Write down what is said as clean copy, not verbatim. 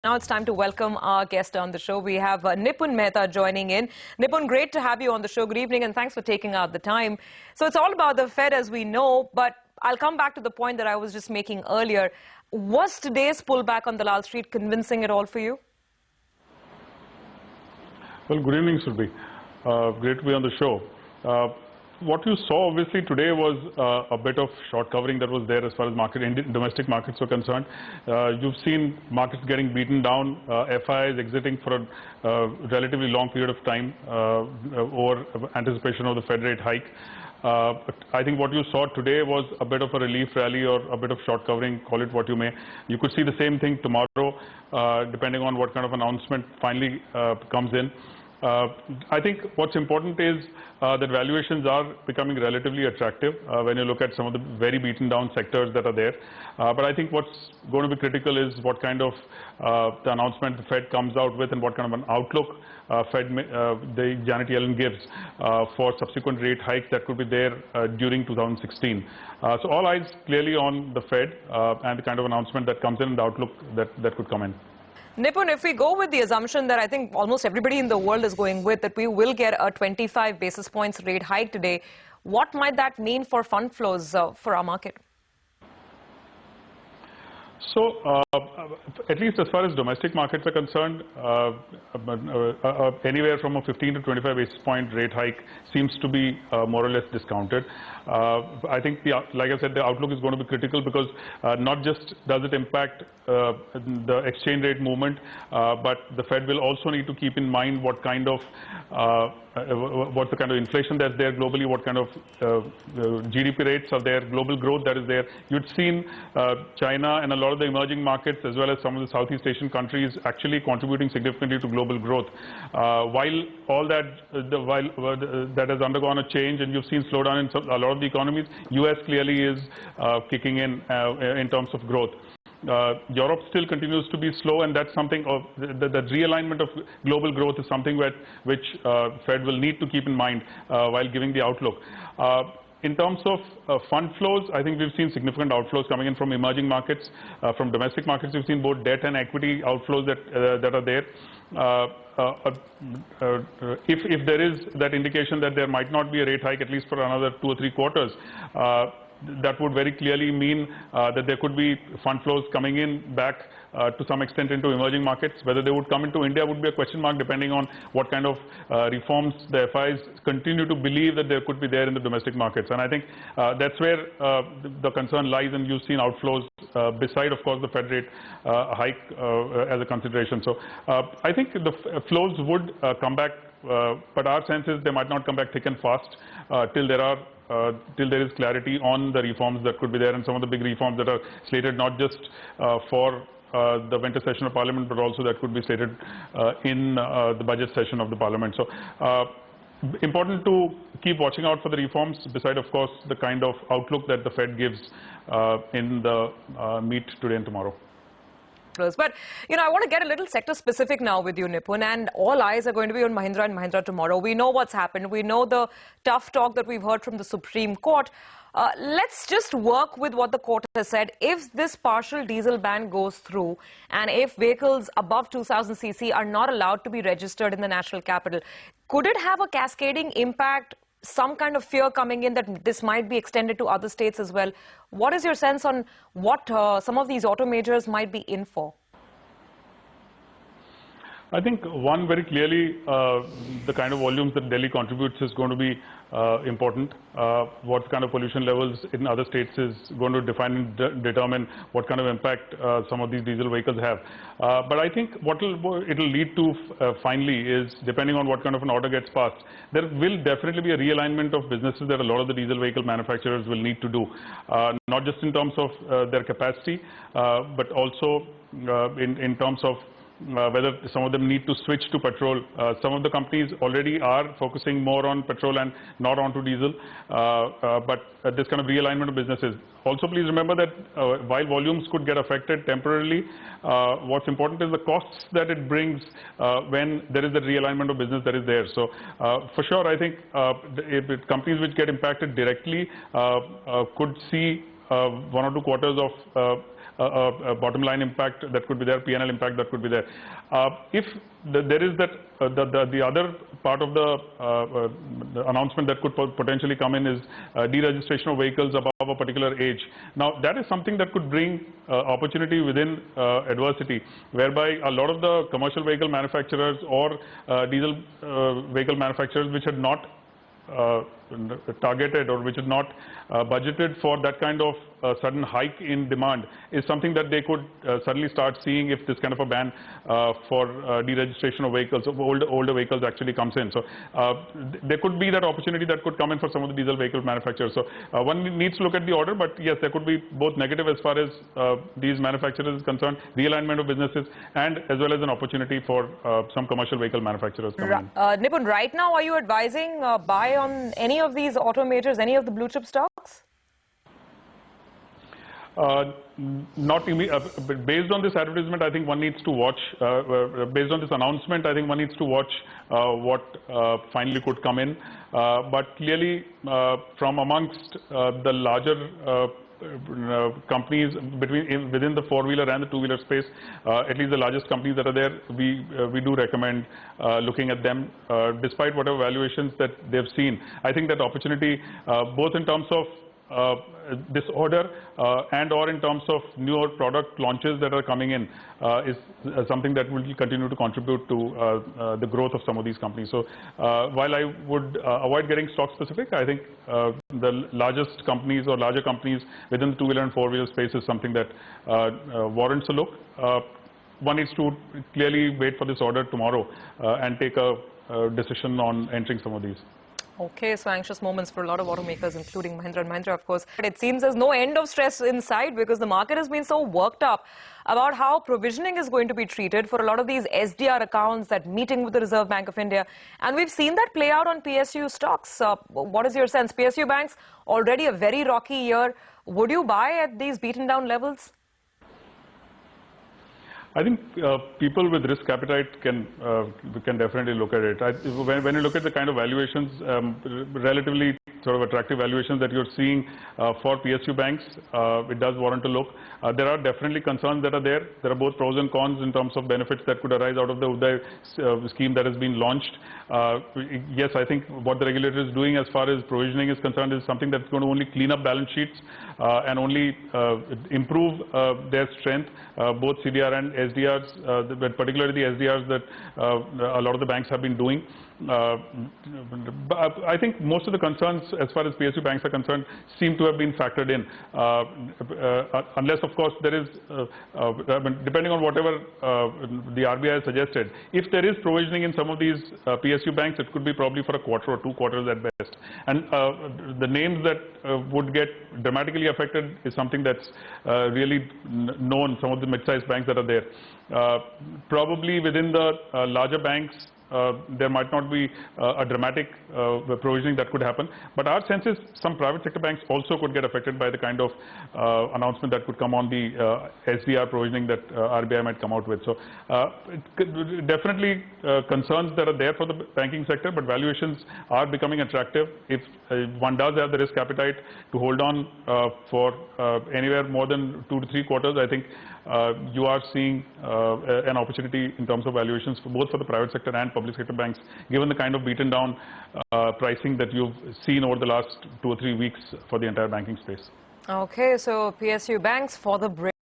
Now it's time to welcome our guest on the show. We have Nipun Mehta joining in. Nipun, great to have you on the show. Good evening and thanks for taking out the time. So it's all about the Fed as we know, but I'll come back to the point that I was just making earlier. Was today's pullback on Dalal Street convincing at all for you? Well, good evening, Surbhi. Great to be on the show. What you saw obviously today was a bit of short covering that was there as far as domestic markets were concerned. You've seen markets getting beaten down, FIs exiting for a relatively long period of time over anticipation of the Fed rate hike. I think what you saw today was a bit of a relief rally or a bit of short covering, call it what you may. You could see the same thing tomorrow, depending on what kind of announcement finally comes in. I think what's important is that valuations are becoming relatively attractive when you look at some of the very beaten down sectors that are there. But I think what's going to be critical is what kind of the announcement the Fed comes out with and what kind of an outlook Janet Yellen gives for subsequent rate hikes that could be there during 2016. So all eyes clearly on the Fed and the kind of announcement that comes in and the outlook that could come in. Nipun, if we go with the assumption that I think almost everybody in the world is going with, that we will get a 25 basis points rate hike today, what might that mean for fund flows for our market? So, at least as far as domestic markets are concerned, anywhere from a 15 to 25 basis point rate hike seems to be more or less discounted. I think, like I said, the outlook is going to be critical because not just does it impact the exchange rate movement, but the Fed will also need to keep in mind what kind of what's the kind of inflation that's there globally, what kind of GDP rates are there, global growth that is there. You'd seen China and a lot of the emerging markets as well as some of the Southeast Asian countries actually contributing significantly to global growth. While all that, that has undergone a change and you've seen slowdown in a lot of the economies, US clearly is kicking in terms of growth. Europe still continues to be slow, and that's something of the realignment of global growth is something which Fed will need to keep in mind while giving the outlook. In terms of fund flows, I think we've seen significant outflows coming in from emerging markets. From domestic markets, we've seen both debt and equity outflows that are there. If there is that indication that there might not be a rate hike at least for another 2 or 3 quarters, that would very clearly mean that there could be fund flows coming in back to some extent into emerging markets. Whether they would come into India would be a question mark depending on what kind of reforms the FIs continue to believe that there could be there in the domestic markets. And I think that's where the concern lies, and you've seen outflows beside, of course, the Fed rate hike as a consideration. So I think the flows would come back, but our sense is they might not come back thick and fast till there is clarity on the reforms that could be there, and some of the big reforms that are slated not just for the winter session of Parliament, but also that could be slated in the budget session of the Parliament. So important to keep watching out for the reforms, beside, of course, the kind of outlook that the Fed gives in the meet today and tomorrow. But, I want to get a little sector specific now with you, Nipun, and all eyes are going to be on Mahindra and Mahindra tomorrow. We know what's happened. We know the tough talk that we've heard from the Supreme Court. Let's just work with what the court has said. If this partial diesel ban goes through and if vehicles above 2000 cc are not allowed to be registered in the national capital, could it have a cascading impact, some kind of fear coming in that this might be extended to other states as well? What is your sense on what some of these auto majors might be in for? I think one, very clearly, the kind of volumes that Delhi contributes is going to be important. What kind of pollution levels in other states is going to define and determine what kind of impact some of these diesel vehicles have. But I think what it'll lead to finally is, depending on what kind of an order gets passed, there will definitely be a realignment of businesses that a lot of the diesel vehicle manufacturers will need to do, not just in terms of their capacity, but also in terms of whether some of them need to switch to petrol. Some of the companies already are focusing more on petrol and not onto diesel, but this kind of realignment of businesses. Also, please remember that while volumes could get affected temporarily, what's important is the costs that it brings when there is a realignment of business that is there. So, for sure, I think if companies which get impacted directly could see 1 or 2 quarters of a bottom line impact that could be there, P&L impact that could be there. If there is that, the other part of the announcement that could potentially come in is deregistration of vehicles above a particular age. Now, that is something that could bring opportunity within adversity, whereby a lot of the commercial vehicle manufacturers or diesel vehicle manufacturers which had not targeted or which is not budgeted for that kind of sudden hike in demand is something that they could suddenly start seeing if this kind of a ban for deregistration of vehicles, of older vehicles actually comes in. So there could be that opportunity that could come in for some of the diesel vehicle manufacturers. So one needs to look at the order, but yes, there could be both negative as far as these manufacturers is concerned, realignment of businesses, and as well as an opportunity for some commercial vehicle manufacturers coming in. Nipun, right now, are you advising buy on any of these auto majors, any of the blue chip stocks? Not based on this advertisement, I think one needs to watch. Based on this announcement, I think one needs to watch what finally could come in. But clearly, from amongst the larger companies within the four-wheeler and the two-wheeler space, at least the largest companies that are there, we do recommend looking at them, despite whatever valuations that they've seen. I think that opportunity, both in terms of this order and or in terms of newer product launches that are coming in, is something that will continue to contribute to the growth of some of these companies. So while I would avoid getting stock specific, I think the largest companies or larger companies within the two-wheeler and four-wheeler space is something that warrants a look. One needs to clearly wait for this order tomorrow and take a decision on entering some of these. Okay, so anxious moments for a lot of automakers, including Mahindra & Mahindra, of course. But it seems there's no end of stress in sight because the market has been so worked up about how provisioning is going to be treated for a lot of these SDR accounts, that meeting with the Reserve Bank of India. And we've seen that play out on PSU stocks. What is your sense? PSU banks, already a very rocky year. Would you buy at these beaten down levels? I think people with risk appetite can definitely look at it. When you look at the kind of valuations, relatively sort of attractive valuations that you're seeing for PSU banks, it does warrant a look. There are definitely concerns that are there. There are both pros and cons in terms of benefits that could arise out of the Uday scheme that has been launched. Yes, I think what the regulator is doing as far as provisioning is concerned is something that's going to only clean up balance sheets and only improve their strength, both CDR and SDRs, but particularly the SDRs that a lot of the banks have been doing. I think most of the concerns as far as PSU banks are concerned seem to have been factored in, unless of course there is, depending on whatever the RBI has suggested, if there is provisioning in some of these PSU banks, it could be probably for a quarter or 2 quarters at best. And the names that would get dramatically affected is something that's really known, some of the mid-sized banks that are there. Probably within the larger banks, there might not be a dramatic provisioning that could happen. But our sense is some private sector banks also could get affected by the kind of announcement that could come on the SDR provisioning that RBI might come out with. So definitely concerns that are there for the banking sector, but valuations are becoming attractive. If one does have the risk appetite to hold on for anywhere more than 2 to 3 quarters, I think you are seeing an opportunity in terms of valuations for both for the private sector and public sector banks, given the kind of beaten down pricing that you've seen over the last 2 or 3 weeks for the entire banking space. Okay, so PSU banks for the break.